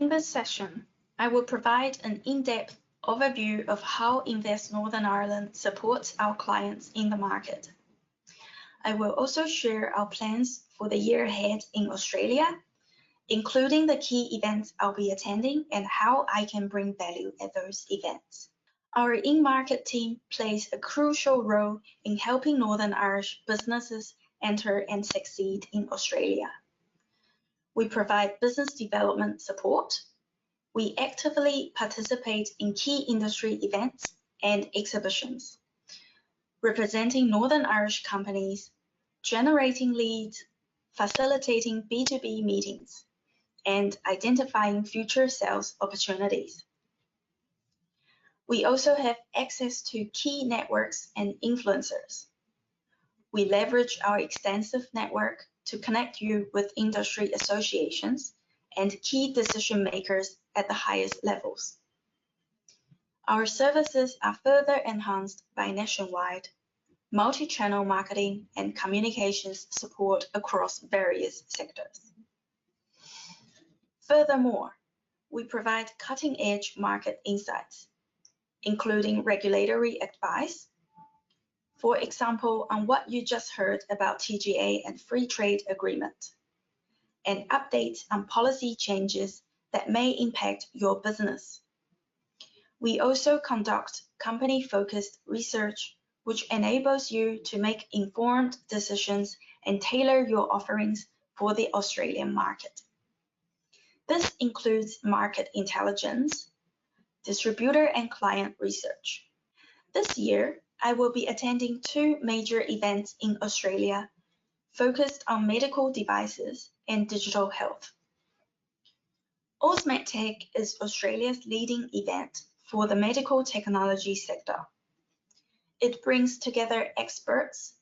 In this session, I will provide an in-depth overview of how Invest Northern Ireland supports our clients in the market. I will also share our plans for the year ahead in Australia, including the key events I'll be attending and how I can bring value at those events. Our in-market team plays a crucial role in helping Northern Irish businesses enter and succeed in Australia. We provide business development support. We actively participate in key industry events and exhibitions, representing Northern Irish companies, generating leads, facilitating B2B meetings, and identifying future sales opportunities. We also have access to key networks and influencers. We leverage our extensive network to connect you with industry associations and key decision makers at the highest levels. Our services are further enhanced by nationwide, multi-channel marketing and communications support across various sectors. Furthermore, we provide cutting-edge market insights, including regulatory advice, for example, on what you just heard about TGA and Free Trade Agreement, and updates on policy changes that may impact your business. We also conduct company-focused research, which enables you to make informed decisions and tailor your offerings for the Australian market. This includes market intelligence, distributor and client research. This year, I will be attending 2 major events in Australia focused on medical devices and digital health. AusMedTech is Australia's leading event for the medical technology sector. It brings together experts,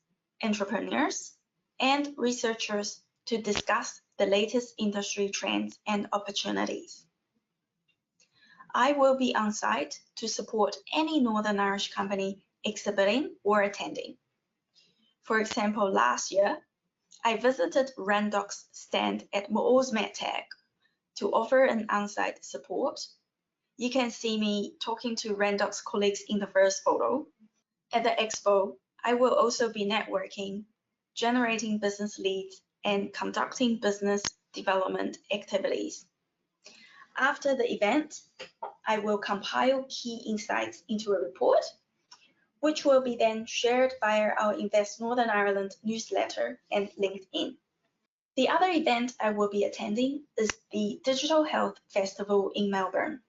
entrepreneurs, and researchers to discuss the latest industry trends and opportunities. I will be on site to support any Northern Irish company exhibiting or attending. For example, last year, I visited Randoc's stand at AusMedTech to offer an on-site support. You can see me talking to Randoc's colleagues in the first photo. At the expo, I will also be networking, generating business leads, and conducting business development activities. After the event, I will compile key insights into a report, which will be then shared via our Invest Northern Ireland newsletter and LinkedIn. The other event I will be attending is the Digital Health Festival in Melbourne.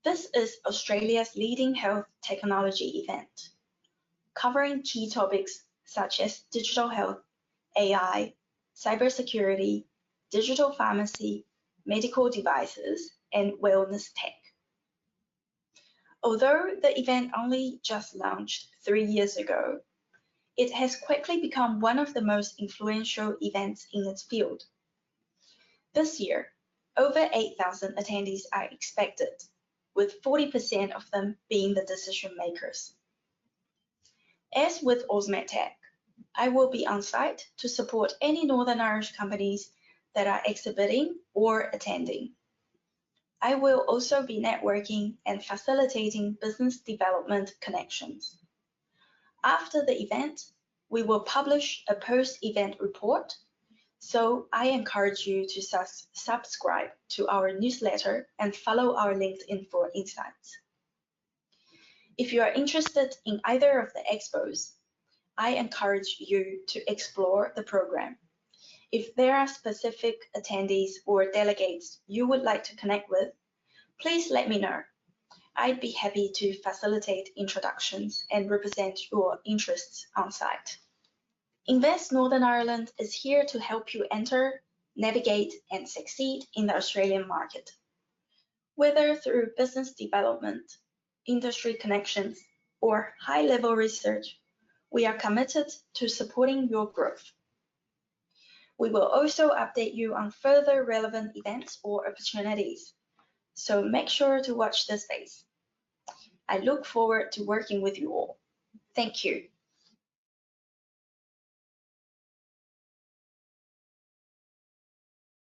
This is Australia's leading health technology event, covering key topics such as digital health, AI, cybersecurity, digital pharmacy, medical devices, and wellness tech. Although the event only just launched 3 years ago, it has quickly become one of the most influential events in its field. This year, over 8,000 attendees are expected, with 40% of them being the decision makers. As with AusMedTech, I will be on site to support any Northern Irish companies that are exhibiting or attending. I will also be networking and facilitating business development connections. After the event, we will publish a post-event report, so I encourage you to subscribe to our newsletter and follow our LinkedIn for insights. If you are interested in either of the expos, I encourage you to explore the program. If there are specific attendees or delegates you would like to connect with, please let me know. I'd be happy to facilitate introductions and represent your interests on site. Invest Northern Ireland is here to help you enter, navigate, and succeed in the Australian market. Whether through business development, industry connections, or high-level research, we are committed to supporting your growth. We will also update you on further relevant events or opportunities, so make sure to watch this space. I look forward to working with you all. Thank you.